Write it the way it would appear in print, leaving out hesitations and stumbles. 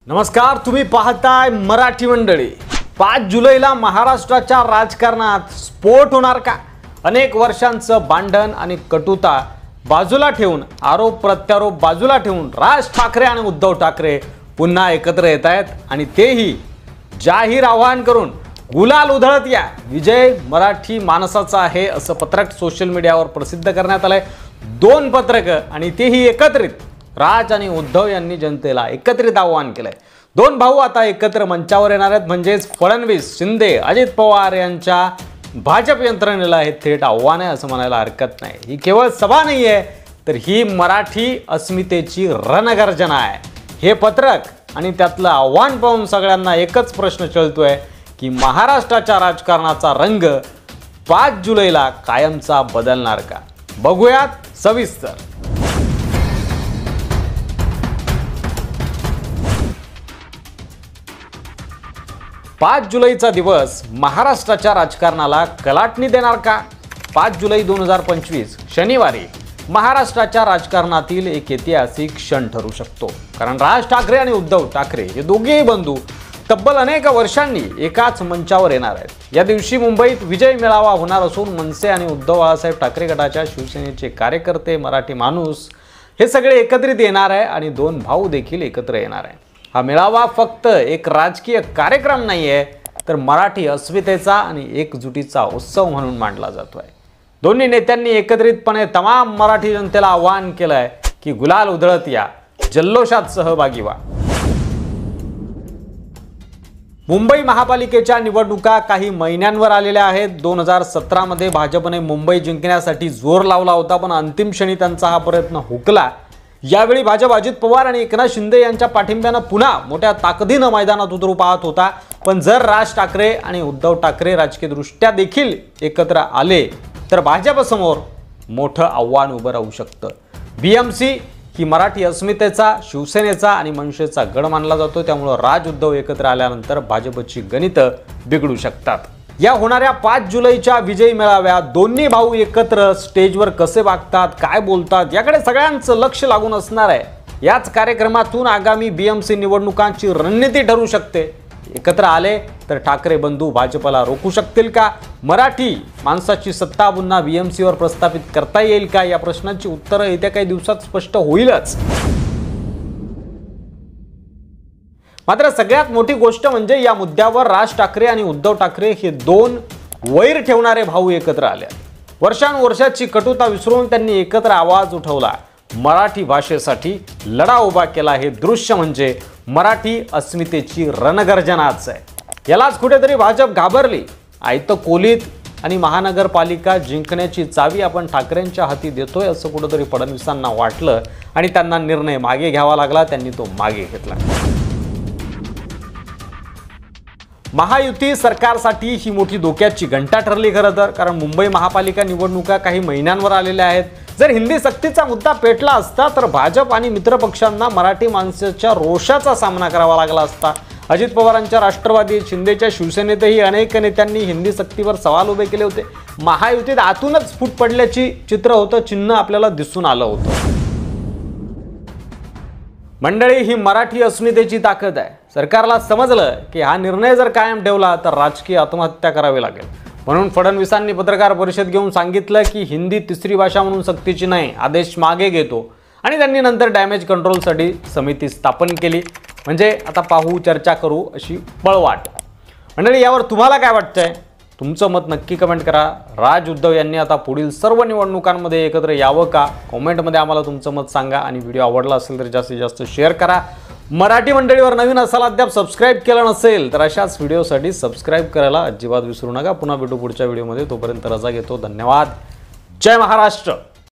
नमस्कार, तुम्ही पाहताय मराठी मंडळी। 5 जुलैला महाराष्ट्राच्या राजकारणात स्फोट होणार का? अनेक वर्षांचं भांडण आणि कटुता बाजूला ठेवून, आरोप प्रत्यारोप बाजूला ठेवून राज ठाकरे आणि उद्धव ठाकरे पुन्हा एकत्र येत आहेत आणि तेही जाहीर आवाहन करून गुलाल उधळत या। विजय मराठी माणसाचा आहे असं पत्रक सोशल मीडियावर प्रसिद्ध करण्यात आलंय। 2 पत्रक आणि तेही एकत्रित राज आणि उद्धव यांनी जनतेला एकत्रित आवाहन केलंय। 2 भाऊ आता एकत्र मंचावर येणार आहेत, म्हणजेच फडणवीस, शिंदे, अजित पवार यांच्या भाजप यंत्रणेला हे थेट आव्हान आहे असं म्हणायला हरकत नाही। ही केवळ सभा नाहीये, तर ही मराठी अस्मितेची रणगर्जना आहे। हे पत्रक आणि त्यातलं आव्हान पाहून सगळ्यांना एकच प्रश्न चलतोय की महाराष्ट्राच्या राजकारणाचा रंग 5 जुलैला कायमचा बदलणार का? बघूयात सविस्तर। 5 जुलैचा दिवस महाराष्ट्राच्या राजकारणाला कलाटणी देणार का? 5 जुलै 2025 शनिवारी महाराष्ट्राच्या राजकारणातील एक ऐतिहासिक क्षण ठरू शकतो, कारण राज ठाकरे आणि उद्धव ठाकरे हे दोघेही बंधू तब्बल अनेक वर्षांनी एकाच मंचावर येणार आहेत। या दिवशी मुंबईत विजय मेळावा होणार असून मनसे आणि उद्धव बाळासाहेब ठाकरे गटाच्या शिवसेनेचे कार्यकर्ते, मराठी माणूस हे सगळे एकत्रित येणार आहे आणि 2 भाऊ देखील एकत्र येणार आहे। हा मेळावा फक्त एक राजकीय कार्यक्रम नाहीये, तर मराठी अस्मितेचा आणि एकजुटीचा उत्सव म्हणून मानला जातोय। दोन्ही नेत्यांनी एकत्रितपणे तमाम मराठी जनतेला आवाहन केलंय की गुलाल उधळत या, जल्लोषात सहभागी व्हा। मुंबई महापालिकेच्या निवडणुका काही महिन्यांवर आलेल्या आहेत। 2017 मध्ये भाजपने मुंबई जिंकण्यासाठी जोर लावला होता, पण अंतिम क्षणी त्यांचा हा प्रयत्न हुकला। यावेळी भाजप अजित पवार आणि एकनाथ शिंदे यांच्या पाठिंब्याने पुन्हा मोठ्या ताकदीने मैदानात उतरू पाहत होता, पण जर राज ठाकरे आणि उद्धव ठाकरे राजकीयदृष्ट्या देखील एकत्र आले तर भाजपसमोर मोठं आव्हान उभं राहू शकतं। बीएमसी ही मराठी अस्मितेचा, शिवसेनेचा आणि मनसेचा गड मानला जातो, त्यामुळे राज उद्धव एकत्र आल्यानंतर भाजपची गणितं बिघडू शकतात। या होणाऱ्या 5 जुलैच्या विजयी मेळाव्यात दोन्ही भाऊ एकत्र स्टेजवर कसे वागतात, काय बोलतात, याकडे सगळ्यांचं लक्ष लागून असणार आहे। याच कार्यक्रमातून आगामी बीएमसी निवडणुकांची रणनीती ठरू शकते। एकत्र आले तर ठाकरे बंधू भाजपला रोखू शकतील का? मराठी माणसाची सत्ता पुन्हा बीएमसीवर प्रस्थापित करता येईल का? या प्रश्नांची उत्तरं येत्या काही दिवसात स्पष्ट होईलच। मात्र सगळ्यात मोठी गोष्ट म्हणजे या मुद्द्यावर राज ठाकरे आणि उद्धव ठाकरे हे 2 वैर ठेवणारे भाऊ एकत्र आले। वर्षानुवर्षाची कटुता विसरून त्यांनी एकत्र आवाज उठवला, मराठी भाषेसाठी लढा उभा केला। हे दृश्य म्हणजे मराठी अस्मितेची रणगर्जनाच आहे। यालाच कुठेतरी भाजप घाबरली। आयतं कोलीत आणि महानगरपालिका जिंकण्याची चावी आपण ठाकरेंच्या हाती देतोय असं कुठेतरी फडणवीसांना वाटलं आणि त्यांना निर्णय मागे घ्यावा लागला। त्यांनी तो मागे घेतला। महायुती सरकारसाठी ही मोठी धोक्याची घंटा ठरली खरं तर, कारण मुंबई महापालिका निवडणुका काही महिन्यांवर आलेल्या आहेत। जर हिंदी सक्तीचा मुद्दा पेटला असता तर भाजप आणि मित्रपक्षांना मराठी माणसाच्या रोषाचा सामना करावा लागला असता। अजित पवारांच्या राष्ट्रवादी, शिंदेच्या शिवसेनेतही अनेक नेत्यांनी हिंदी सक्तीवर सवाल उभे केले होते। महायुतीत आतूनच फूट पडल्याची चित्र होतं, चिन्ह आपल्याला दिसून आलं होतं। मंडळी, ही मराठी अस्मितेची ताकद आहे। सरकारला समजलं की हा निर्णय जर कायम ठेवला तर राजकीय आत्महत्या करावी लागेल, म्हणून फडणवीसांनी पत्रकार परिषद घेऊन सांगितलं की हिंदी तिसरी भाषा म्हणून सक्तीची नाही, आदेश मागे घेतो। आणि त्यांनी नंतर डॅमेज कंट्रोलसाठी समिती स्थापन केली। म्हणजे आता पाहू, चर्चा करू अशी पळवाट। मंडळी, यावर तुम्हाला काय वाटतंय? तुमचं मत नक्की कमेंट करा। राज उद्धव यांनी आता पुढील सर्व निवडणुकांमध्ये एकत्र यावं का? कमेंटमध्ये आम्हाला तुमचं मत सांगा आणि व्हिडिओ आवडला असेल तर जास्तीत जास्त शेअर करा। मराठी मंडळीवर नवीन असाल, अद्याप सबस्क्राईब केलं नसेल तर अशाच व्हिडिओसाठी सबस्क्राईब करायला अजिबात विसरू नका। पुन्हा भेटू पुढच्या व्हिडिओमध्ये, तोपर्यंत रजा घेतो। धन्यवाद। जय महाराष्ट्र।